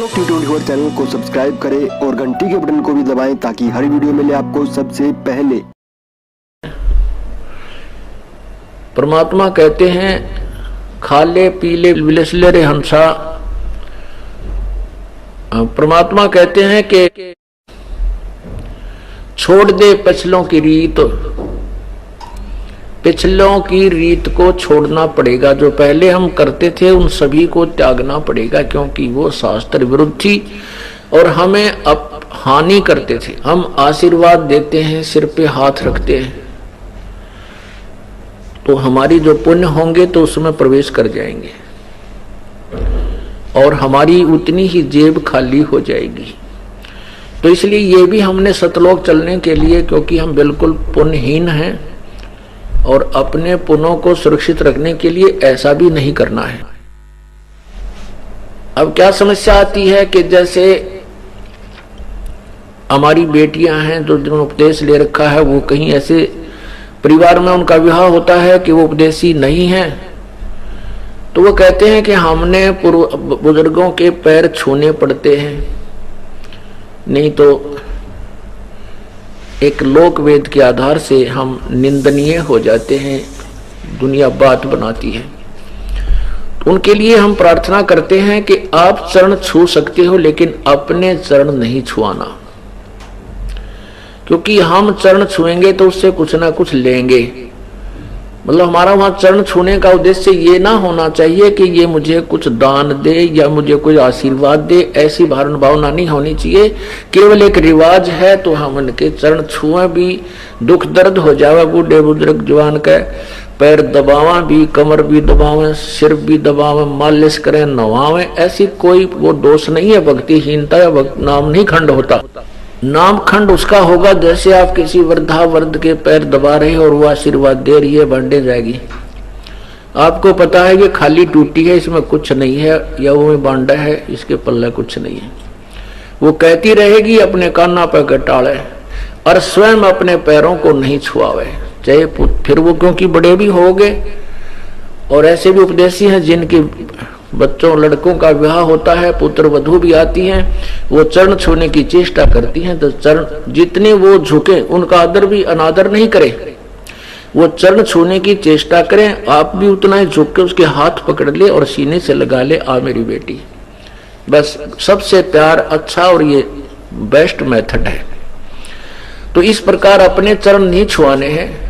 लोग T24 channel को subscribe करें और घंटी के बटन को भी दबाएं ताकि हर वीडियो मिले आपको सबसे पहले। परमात्मा कहते हैं खाले पीले विलसले रे हंसा। परमात्मा कहते हैं कि छोड़ दे पिछलों की रीत। पिछलों की रीत को छोड़ना पड़ेगा। जो पहले हम करते थे उन सभी को त्यागना पड़ेगा, क्योंकि वो शास्त्र विरुद्ध थी और हमें अब हानि करते थे। हम आशीर्वाद देते हैं, सिर पे हाथ रखते हैं, तो हमारी जो पुण्य होंगे तो उसमें प्रवेश कर जाएंगे और हमारी उतनी ही जेब खाली हो जाएगी। तो इसलिए ये भी हमने सतलोक चलने के लिए, क्योंकि हम बिल्कुल पुण्यहीन हैं और अपने पुण्यों को सुरक्षित रखने के लिए ऐसा भी नहीं करना है। अब क्या समस्या आती है कि जैसे हमारी बेटियां हैं जो जिन्होंने उपदेश ले रखा है, वो कहीं ऐसे परिवार में उनका विवाह होता है कि वो उपदेशी नहीं है, तो वो कहते हैं कि हमने बुजुर्गों के पैर छूने पड़ते हैं, नहीं तो एक लोक वेद के आधार से हम निंदनीय हो जाते हैं, दुनिया बात बनाती है। तो उनके लिए हम प्रार्थना करते हैं कि आप चरण छू सकते हो लेकिन अपने चरण नहीं छुआना, क्योंकि हम चरण छुएंगे तो उससे कुछ ना कुछ लेंगे। मतलब हमारा वहां चरण छूने का उद्देश्य ये ना होना चाहिए कि ये मुझे कुछ दान दे या मुझे कोई आशीर्वाद दे, ऐसी भावना नहीं होनी चाहिए। केवल एक रिवाज है तो हम उनके चरण छुए भी, दुख दर्द हो जावे बूढ़े बुजुर्ग जवान के पैर दबावा भी, कमर भी दबावे, सिर भी दबावे, मालिश करें, नवावे, ऐसी कोई वो दोष नहीं है। भक्तिहीनता या नाम नहीं खंड होता। नाम खंड उसका होगा जैसे आप किसी वृद्धावर्ध के पैर दबा रहे हो और वो आशीर्वाद दे रही है, बढ़ने जाएगी। आपको पता है ये खाली टूटी है, इसमें कुछ नहीं है, या वो बांडा है, इसके पल्ले कुछ नहीं है। वो कहती रहेगी अपने काना पर गटाड़े और स्वयं अपने पैरों को नहीं छुआवे, चाहे फिर वो क्योंकि बड़े भी हो गए। और ऐसे भी उपदेशी हैं जिनके बच्चों लड़कों का विवाह होता है, पुत्र वधू भी आती हैं, वो चरण छूने की चेष्टा करती हैं, तो चरण जितने वो झुके उनका आदर भी अनादर नहीं करे, वो चरण छूने की चेष्टा करें। आप भी उतना ही झुक के उसके हाथ पकड़ ले और सीने से लगा ले, आ मेरी बेटी। बस सबसे प्यार अच्छा और ये बेस्ट मेथड है। तो इस प्रकार अपने चरण नहीं छुआने हैं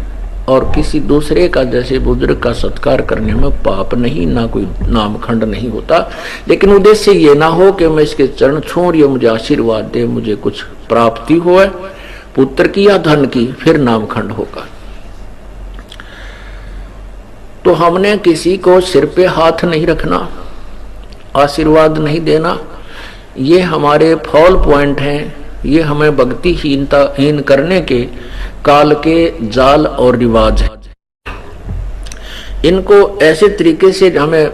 और किसी दूसरे का जैसे बुजुर्ग का सत्कार करने में पाप नहीं, ना कोई नामखंड नहीं होता। लेकिन उद्देश्य ये ना हो कि मैं इसके चरण छूं और ये मुझे आशीर्वाद दे, मुझे कुछ प्राप्ति हो पुत्र की या धन की, फिर नामखंड होगा। तो हमने किसी को सिर पे हाथ नहीं रखना, आशीर्वाद नहीं देना, ये हमारे फॉल पॉइंट हैं। ये हमें भक्तिहीन करने के काल के जाल और रिवाज है। इनको ऐसे तरीके से हमें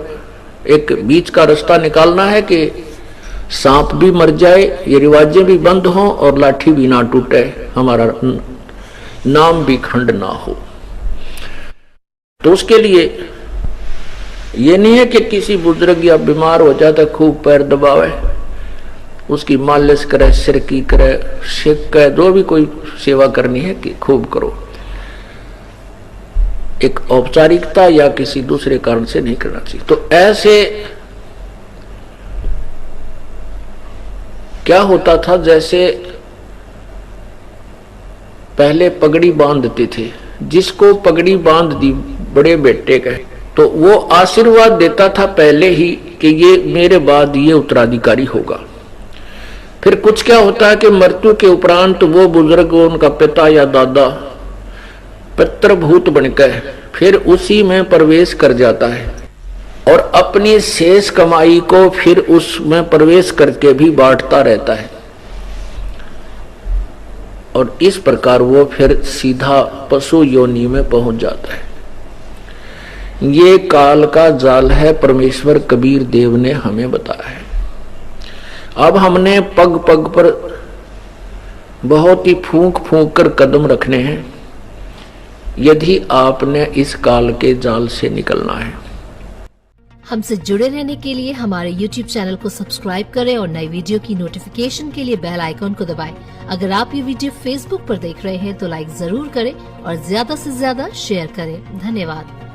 एक बीच का रास्ता निकालना है कि सांप भी मर जाए, ये रिवाजें भी बंद हों और लाठी भी ना टूटे, हमारा नाम भी खंड ना हो। तो उसके लिए ये नहीं है कि किसी बुजुर्ग या बीमार हो जाता खूब पैर दबावे, उसकी मालिश करे, सिर की करे, शेक करे, जो भी कोई सेवा करनी है कि खूब करो। एक औपचारिकता या किसी दूसरे कारण से नहीं करना चाहिए। तो ऐसे क्या होता था, जैसे पहले पगड़ी बांधते थे, जिसको पगड़ी बांध दी बड़े बेटे का, तो वो आशीर्वाद देता था पहले ही कि ये मेरे बाद ये उत्तराधिकारी होगा। फिर कुछ क्या होता है कि मृत्यु के उपरांत वो बुजुर्ग, उनका पिता या दादा पितृभूत बनकर फिर उसी में प्रवेश कर जाता है और अपनी शेष कमाई को फिर उसमें प्रवेश करके भी बांटता रहता है और इस प्रकार वो फिर सीधा पशु योनि में पहुंच जाता है। ये काल का जाल है, परमेश्वर कबीर देव ने हमें बताया है। अब हमने पग पग पर बहुत ही फूंक फूंक कर कदम रखने हैं यदि आपने इस काल के जाल से निकलना है। हमसे जुड़े रहने के लिए हमारे YouTube चैनल को सब्सक्राइब करें और नई वीडियो की नोटिफिकेशन के लिए बेल आइकॉन को दबाएं। अगर आप ये वीडियो Facebook पर देख रहे हैं तो लाइक जरूर करें और ज्यादा से ज्यादा शेयर करें। धन्यवाद।